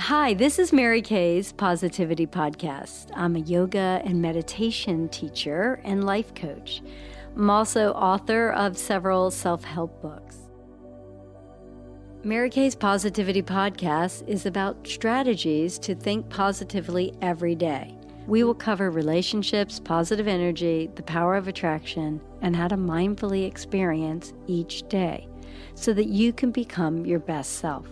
Hi, this is Mary Kaye's Positivity Podcast. I'm a yoga and meditation teacher and life coach. I'm also author of several self-help books. Mary Kaye's Positivity Podcast is about strategies to think positively every day. We will cover relationships, positive energy, the power of attraction, and how to mindfully experience each day so that you can become your best self.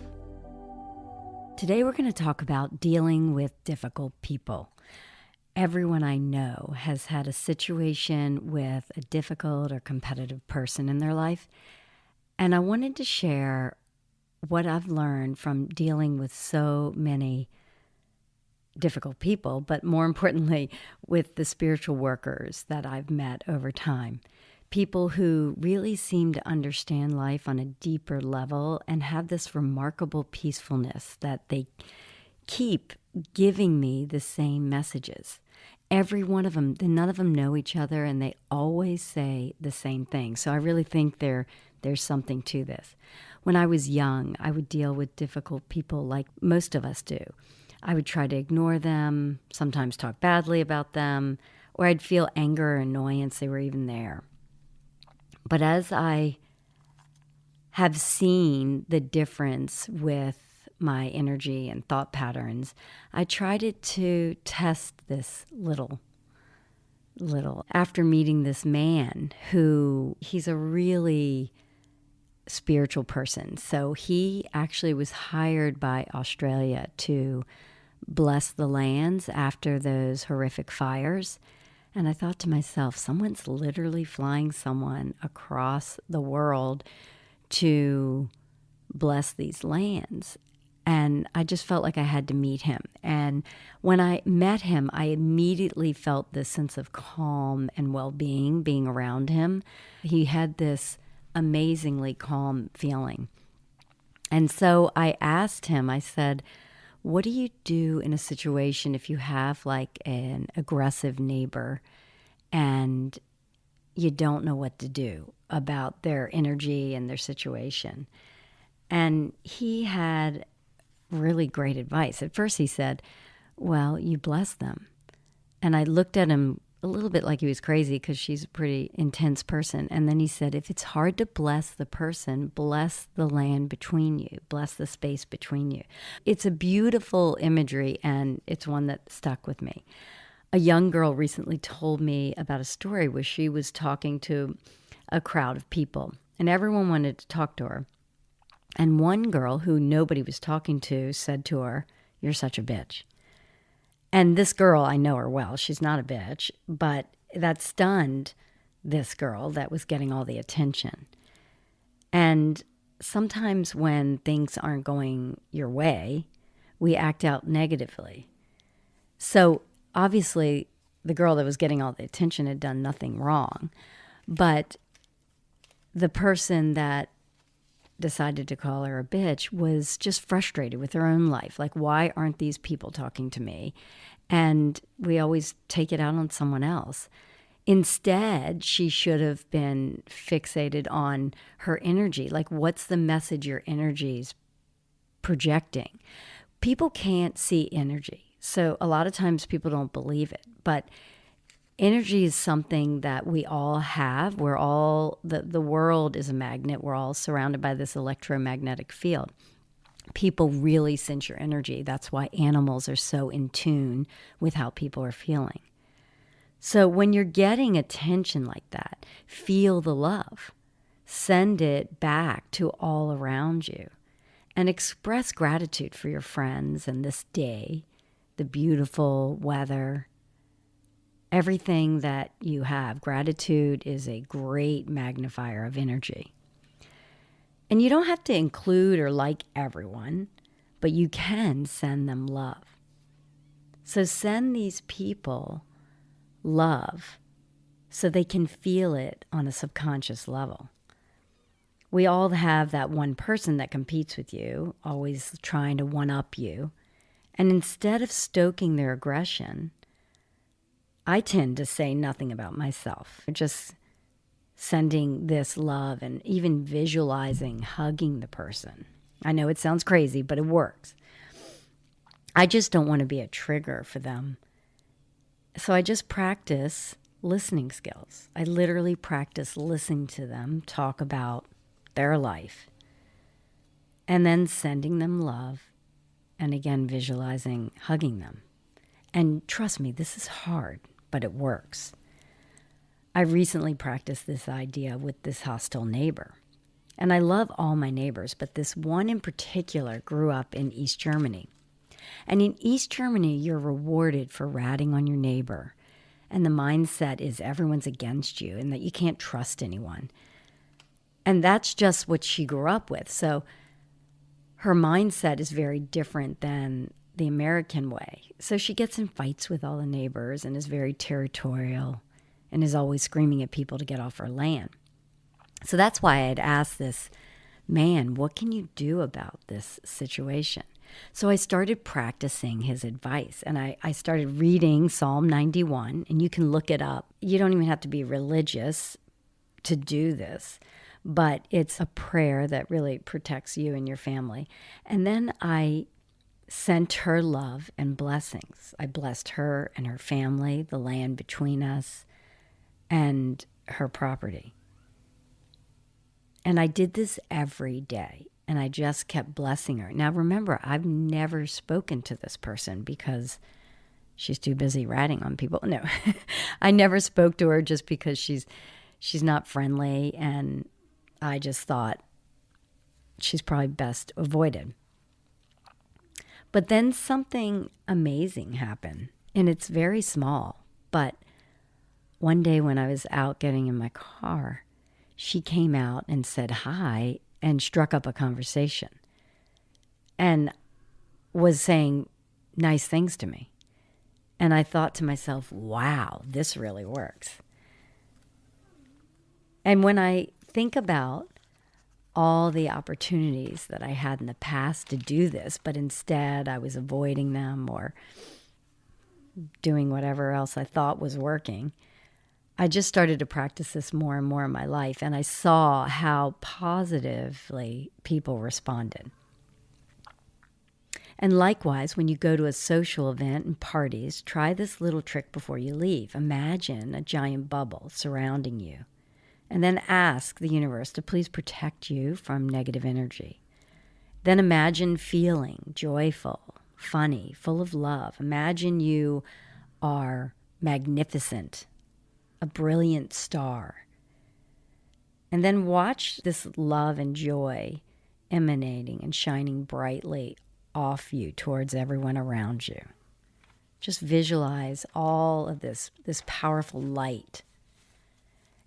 Today we're going to talk about dealing with difficult people. Everyone I know has had a situation with a difficult or competitive person in their life, and I wanted to share what I've learned from dealing with so many difficult people, but more importantly, with the spiritual workers that I've met over time. People who really seem to understand life on a deeper level and have this remarkable peacefulness that they keep giving me the same messages. Every one of them, none of them know each other, and they always say the same thing. So I really think there's something to this. When I was young, I would deal with difficult people like most of us do. I would try to ignore them, sometimes talk badly about them, or I'd feel anger or annoyance they were even there. But as I have seen the difference with my energy and thought patterns, I tried to test this little. After meeting this man he's a really spiritual person. So he actually was hired by Australia to bless the lands after those horrific fires. And I thought to myself, someone's literally flying someone across the world to bless these lands. And I just felt like I had to meet him. And when I met him, I immediately felt this sense of calm and well-being being around him. He had this amazingly calm feeling. And so I asked him, I said, what do you do in a situation if you have like an aggressive neighbor and you don't know what to do about their energy and their situation? And he had really great advice. At first he said, well, you bless them. And I looked at him a little bit like he was crazy because she's a pretty intense person. And then he said, if it's hard to bless the person, bless the land between you, bless the space between you. It's a beautiful imagery, and it's one that stuck with me. A young girl recently told me about a story where she was talking to a crowd of people, and everyone wanted to talk to her. And one girl who nobody was talking to said to her, "You're such a bitch." And this girl, I know her well. She's not a bitch, but that stunned this girl that was getting all the attention. And sometimes when things aren't going your way, we act out negatively. So obviously, the girl that was getting all the attention had done nothing wrong. But the person that decided to call her a bitch was just frustrated with her own life. Like, why aren't these people talking to me? And we always take it out on someone else. Instead, she should have been fixated on her energy. Like, what's the message your energy's projecting? People can't see energy. So a lot of times people don't believe it. But energy is something that we all have. We're all, the world is a magnet. We're all surrounded by this electromagnetic field. People really sense your energy. That's why animals are so in tune with how people are feeling. So when you're getting attention like that, feel the love. Send it back to all around you. And express gratitude for your friends and this day, the beautiful weather, everything that you have. Gratitude is a great magnifier of energy. And you don't have to include or like everyone, but you can send them love. So send these people love so they can feel it on a subconscious level. We all have that one person that competes with you, always trying to one-up you. And instead of stoking their aggression, I tend to say nothing about myself. Just sending this love and even visualizing hugging the person. I know it sounds crazy, but it works. I just don't want to be a trigger for them. So I just practice listening skills. I literally practice listening to them talk about their life and then sending them love and again visualizing hugging them. And trust me, this is hard, but it works. I recently practiced this idea with this hostile neighbor. And I love all my neighbors, but this one in particular grew up in East Germany. And in East Germany, you're rewarded for ratting on your neighbor. And the mindset is everyone's against you and that you can't trust anyone. And that's just what she grew up with. So her mindset is very different than the American way. So she gets in fights with all the neighbors and is very territorial and is always screaming at people to get off her land. So that's why I had asked this man, what can you do about this situation? So I started practicing his advice, and I started reading Psalm 91, and you can look it up. You don't even have to be religious to do this, but it's a prayer that really protects you and your family. And then I sent her love and blessings. I blessed her and her family, the land between us, and her property. And I did this every day, and I just kept blessing her. Now, remember, I've never spoken to this person because she's too busy ratting on people. No, I never spoke to her just because she's not friendly, and I just thought she's probably best avoided. But then something amazing happened, and it's very small. But one day when I was out getting in my car, she came out and said hi and struck up a conversation and was saying nice things to me. And I thought to myself, wow, this really works. And when I think about all the opportunities that I had in the past to do this, but instead I was avoiding them or doing whatever else I thought was working, I just started to practice this more and more in my life, and I saw how positively people responded. And likewise, when you go to a social event and parties, try this little trick before you leave. Imagine a giant bubble surrounding you, and then ask the universe to please protect you from negative energy. Then imagine feeling joyful, funny, full of love. Imagine you are magnificent, a brilliant star. And then watch this love and joy emanating and shining brightly off you towards everyone around you. Just visualize all of this powerful light.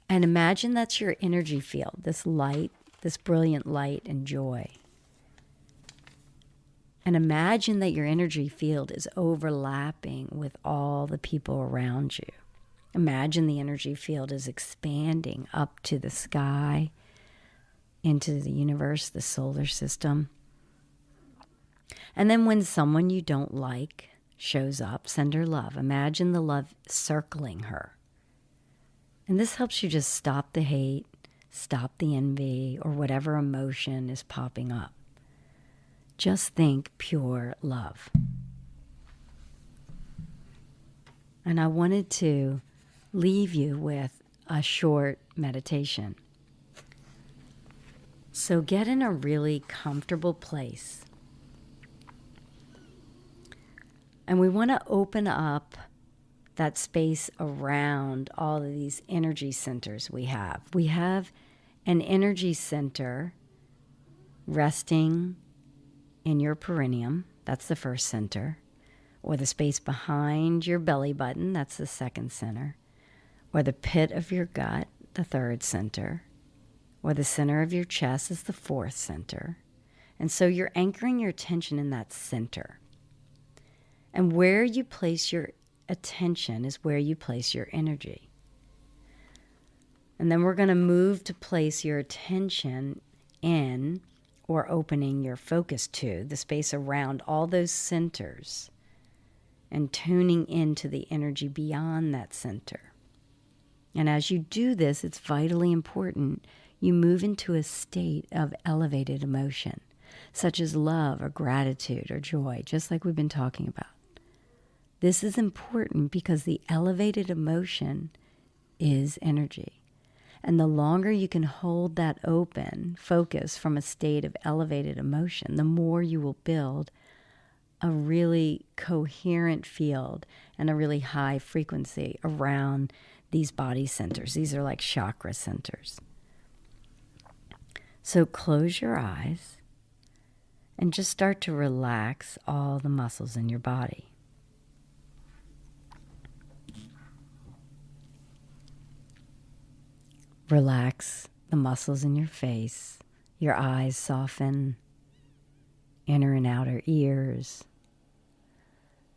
And imagine that's your energy field, this light, this brilliant light and joy. And imagine that your energy field is overlapping with all the people around you. Imagine the energy field is expanding up to the sky, into the universe, the solar system. And then when someone you don't like shows up, send her love. Imagine the love circling her. And this helps you just stop the hate, stop the envy, or whatever emotion is popping up. Just think pure love. And I wanted to leave you with a short meditation. So get in a really comfortable place. And we want to open up that space around all of these energy centers we have. We have an energy center resting in your perineum. That's the first center. Or the space behind your belly button. That's the second center. Or the pit of your gut, the third center. Or the center of your chest is the fourth center. And so you're anchoring your attention in that center. And where you place your attention is where you place your energy. And then we're going to move to place your attention in, or opening your focus to, the space around all those centers and tuning into the energy beyond that center. And as you do this, it's vitally important you move into a state of elevated emotion. such as love or gratitude or joy, just like we've been talking about. This is important because the elevated emotion is energy. And the longer you can hold that open focus from a state of elevated emotion, the more you will build a really coherent field and a really high frequency around these body centers. These are like chakra centers. So close your eyes and just start to relax all the muscles in your body. Relax the muscles in your face. Your eyes soften, inner and outer ears,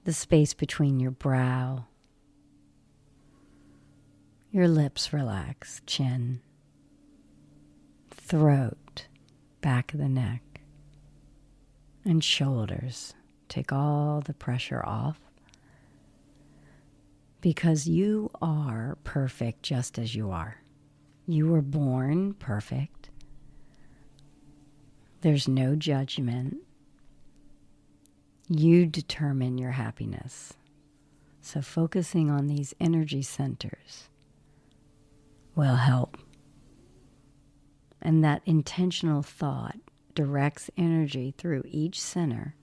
the space between your brow. Your lips relax, chin, throat, back of the neck, and shoulders. Take all the pressure off because you are perfect just as you are. You were born perfect. There's no judgment. You determine your happiness. So focusing on these energy centers will help. And that intentional thought directs energy through each center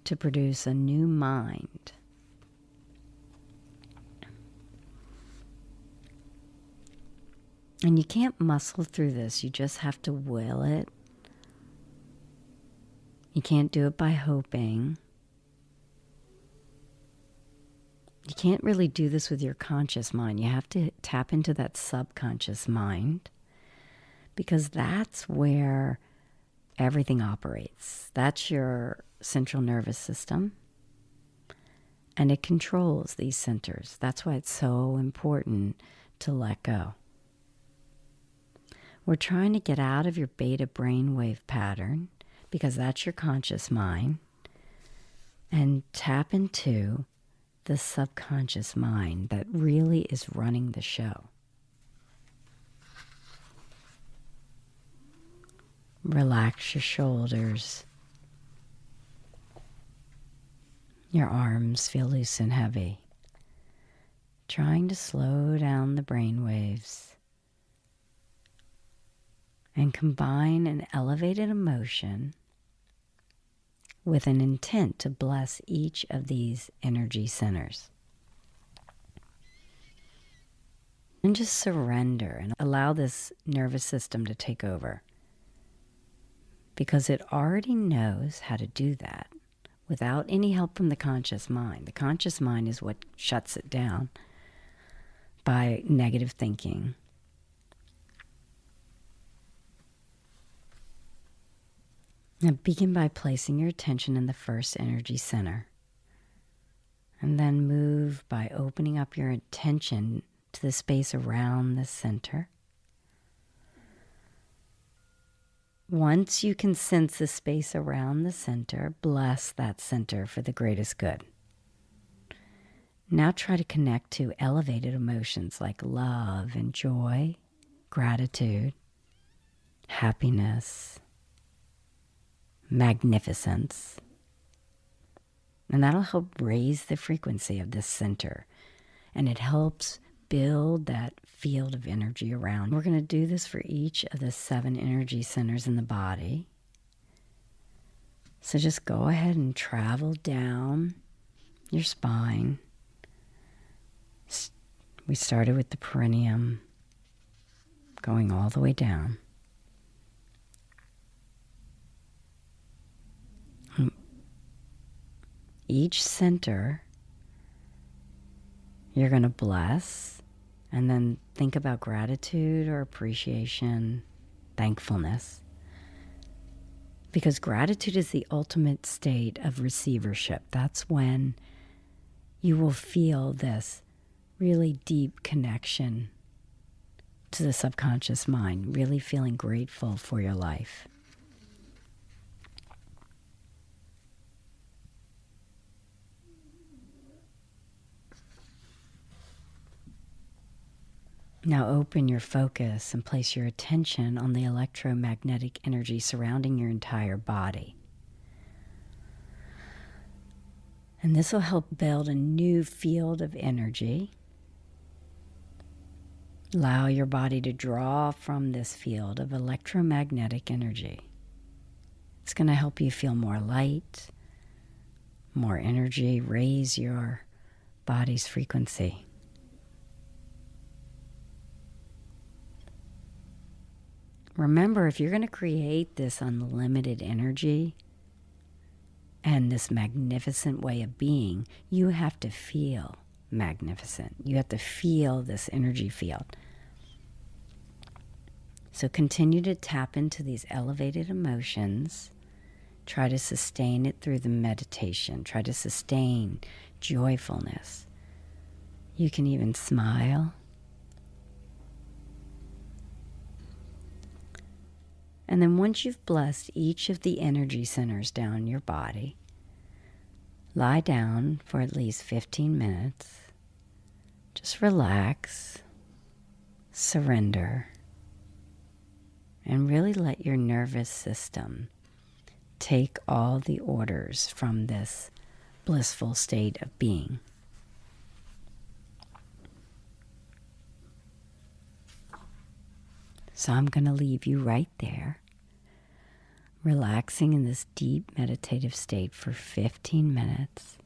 to produce a new mind. And you can't muscle through this. You just have to will it. You can't do it by hoping. You can't really do this with your conscious mind. You have to tap into that subconscious mind because that's where everything operates. That's your central nervous system. And it controls these centers. That's why it's so important to let go. We're trying to get out of your beta brainwave pattern because that's your conscious mind and tap into the subconscious mind that really is running the show. Relax your shoulders. Your arms feel loose and heavy. Trying to slow down the brain waves and combine an elevated emotion with an intent to bless each of these energy centers. And just surrender and allow this nervous system to take over because it already knows how to do that without any help from the conscious mind. The conscious mind is what shuts it down by negative thinking. Now begin by placing your attention in the first energy center. And then move by opening up your attention to the space around the center. Once you can sense the space around the center, bless that center for the greatest good. Now try to connect to elevated emotions like love and joy, gratitude, happiness, magnificence. And that'll help raise the frequency of this center. And it helps build that field of energy around. We're going to do this for each of the 7 energy centers in the body. So just go ahead and travel down your spine. We started with the perineum, going all the way down. Each center you're going to bless and then think about gratitude or appreciation, thankfulness. Because gratitude is the ultimate state of receivership. That's when you will feel this really deep connection to the subconscious mind, really feeling grateful for your life. Now open your focus and place your attention on the electromagnetic energy surrounding your entire body. And this will help build a new field of energy. Allow your body to draw from this field of electromagnetic energy. It's going to help you feel more light, more energy, raise your body's frequency. Remember, if you're going to create this unlimited energy and this magnificent way of being, you have to feel magnificent. You have to feel this energy field. So continue to tap into these elevated emotions. Try to sustain it through the meditation. Try to sustain joyfulness. You can even smile. And then once you've blessed each of the energy centers down your body, lie down for at least 15 minutes. Just relax, surrender, and really let your nervous system take all the orders from this blissful state of being. So I'm going to leave you right there, relaxing in this deep meditative state for 15 minutes,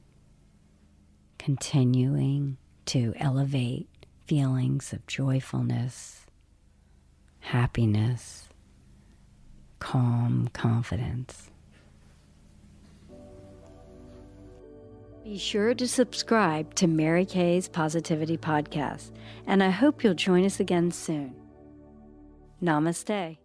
continuing to elevate feelings of joyfulness, happiness, calm, confidence. Be sure to subscribe to Mary Kaye's Positivity Podcast, and I hope you'll join us again soon. Namaste.